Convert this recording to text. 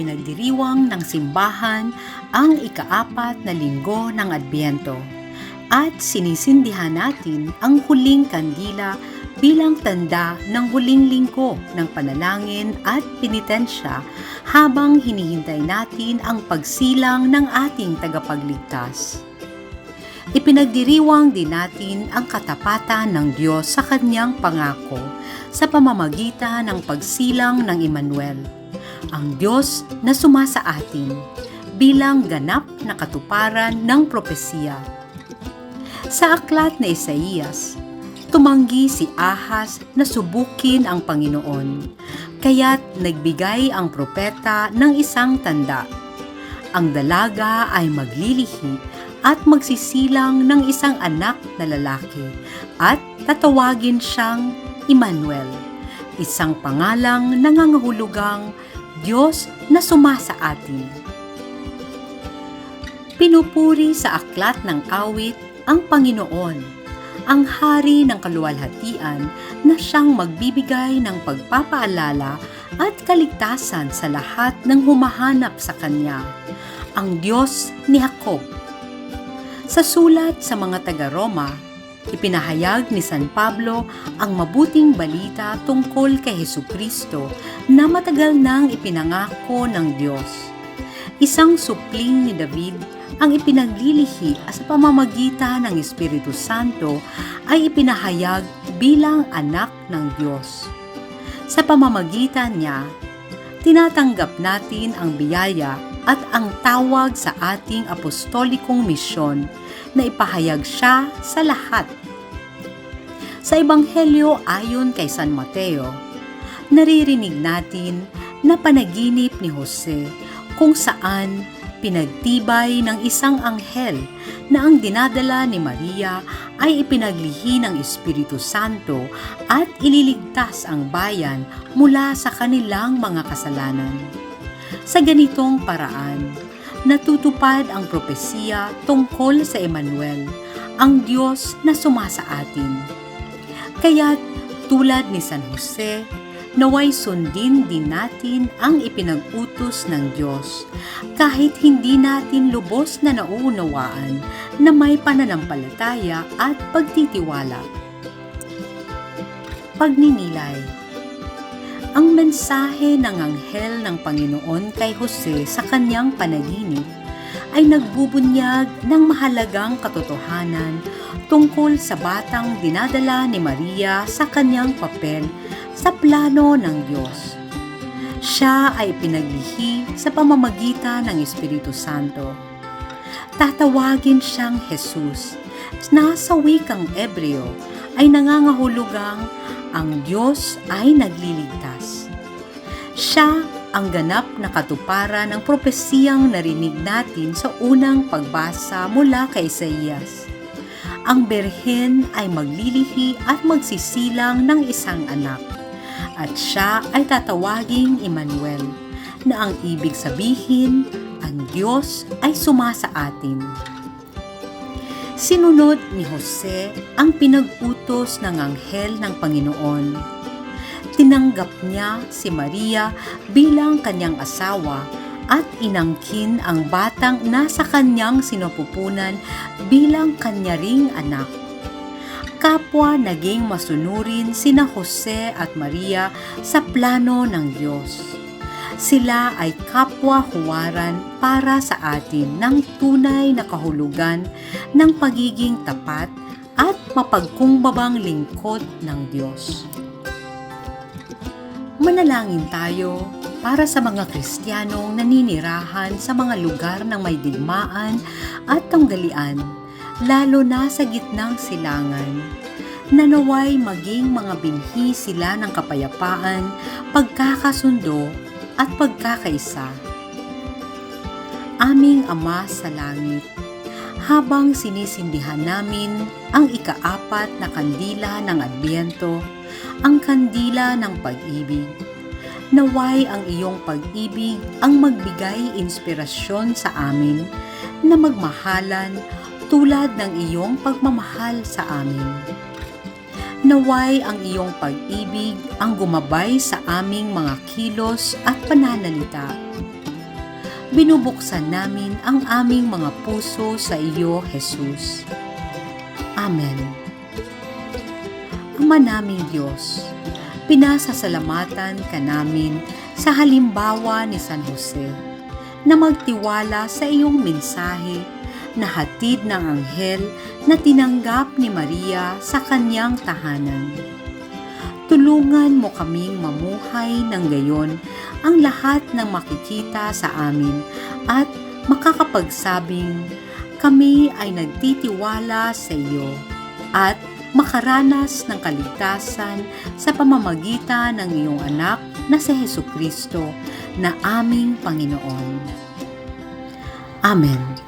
ipinagdiriwang ng simbahan ang ika-4 na linggo ng Adbyento at sinisindihan natin ang huling kandila bilang tanda ng huling linggo ng panalangin at penitensya habang hinihintay natin ang pagsilang ng ating tagapagligtas. Ipinagdiriwang din natin ang katapatan ng Diyos sa kanyang pangako sa pamamagitan ng pagsilang ng Emmanuel, ang Diyos na sumasa atin bilang ganap na katuparan ng propesiya. Sa aklat na Isaías, tumanggi si Ahaz na subukin ang Panginoon, kaya't nagbigay ang propeta ng isang tanda. Ang dalaga ay maglilihi at magsisilang ng isang anak na lalaki at tatawagin siyang Emmanuel, isang pangalang nangangahulugang Diyos na sumasa atin. Pinupuri sa aklat ng awit ang Panginoon, ang hari ng kaluwalhatian na siyang magbibigay ng pagpapaalala at kaligtasan sa lahat ng humahanap sa Kanya, ang Diyos ni Jacob. Sa sulat sa mga taga-Roma, ipinahayag ni San Pablo ang mabuting balita tungkol kay Hesukristo na matagal nang ipinangako ng Diyos. Isang supling ni David ang ipinaglilihi sa pamamagitan ng Espiritu Santo ay ipinahayag bilang anak ng Diyos. Sa pamamagitan niya, tinatanggap natin ang biyaya at ang tawag sa ating apostolikong misyon na ipahayag siya sa lahat. Sa Ebanghelyo ayon kay San Mateo, naririnig natin na panaginip ni Jose kung saan pinagtibay ng isang anghel na ang dinadala ni Maria ay ipinaglihi ng Espiritu Santo at ililigtas ang bayan mula sa kanilang mga kasalanan. Sa ganitong paraan, natutupad ang propesiya tungkol sa Emmanuel, ang Diyos na sumasa atin. Kaya't tulad ni San Jose, naway sundin din natin ang ipinag-utos ng Diyos, kahit hindi natin lubos na nauunawaan na may pananampalataya at pagtitiwala. Pagninilay. Ang mensahe ng anghel ng Panginoon kay Jose sa kanyang panaginip ay nagbubunyag ng mahalagang katotohanan tungkol sa batang dinadala ni Maria sa kanyang papel sa plano ng Diyos. Siya ay pinaglihi sa pamamagitan ng Espiritu Santo. Tatawagin siyang Jesus na sa wikang Ebreo ay nangangahulugang ang Diyos ay nagliligtas. Siya ang ganap na katuparan ng propesiyang narinig natin sa unang pagbasa mula kay Isaías. Ang berhen ay maglilihi at magsisilang ng isang anak, at siya ay tatawaging Emmanuel, na ang ibig sabihin, ang Diyos ay sumasa atin. Sinunod ni Jose ang pinag-utos ng anghel ng Panginoon. Tinanggap niya si Maria bilang kanyang asawa at inangkin ang batang nasa kanyang sinapupunan bilang kanya ring anak. Kapwa naging masunurin sina Jose at Maria sa plano ng Diyos. Sila ay kapwa-huwaran para sa atin ng tunay na kahulugan ng pagiging tapat at mapagkumbabang lingkod ng Diyos. Manalangin tayo para sa mga Kristiyanong naninirahan sa mga lugar ng may digmaan at tanggalian, lalo na sa gitnang silangan. Nanaway maging mga binhi sila ng kapayapaan, pagkakasundo at pagkakaisa. Aming Ama sa langit, habang sinisindihan namin ang ika-4 na kandila ng Adbyento, ang kandila ng pag-ibig, naway ang iyong pag-ibig ang magbigay inspirasyon sa amin na magmahalan tulad ng iyong pagmamahal sa amin. Naway ang iyong pag-ibig ang gumabay sa aming mga kilos at pananalita. binubuksan namin ang aming mga puso sa iyo, Jesus. Amen. Ama naming Diyos, pinasasalamatan ka namin sa halimbawa ni San Jose na magtiwala sa iyong mensahe na hatid ng anghel na tinanggap ni Maria sa kanyang tahanan. Tulungan mo kaming mamuhay ng gayon ang lahat ng makikita sa amin at makakapagsabing kami ay nagtitiwala sa iyo at makaranas ng kaligtasan sa pamamagitan ng iyong anak na si Hesukristo na aming Panginoon. Amen.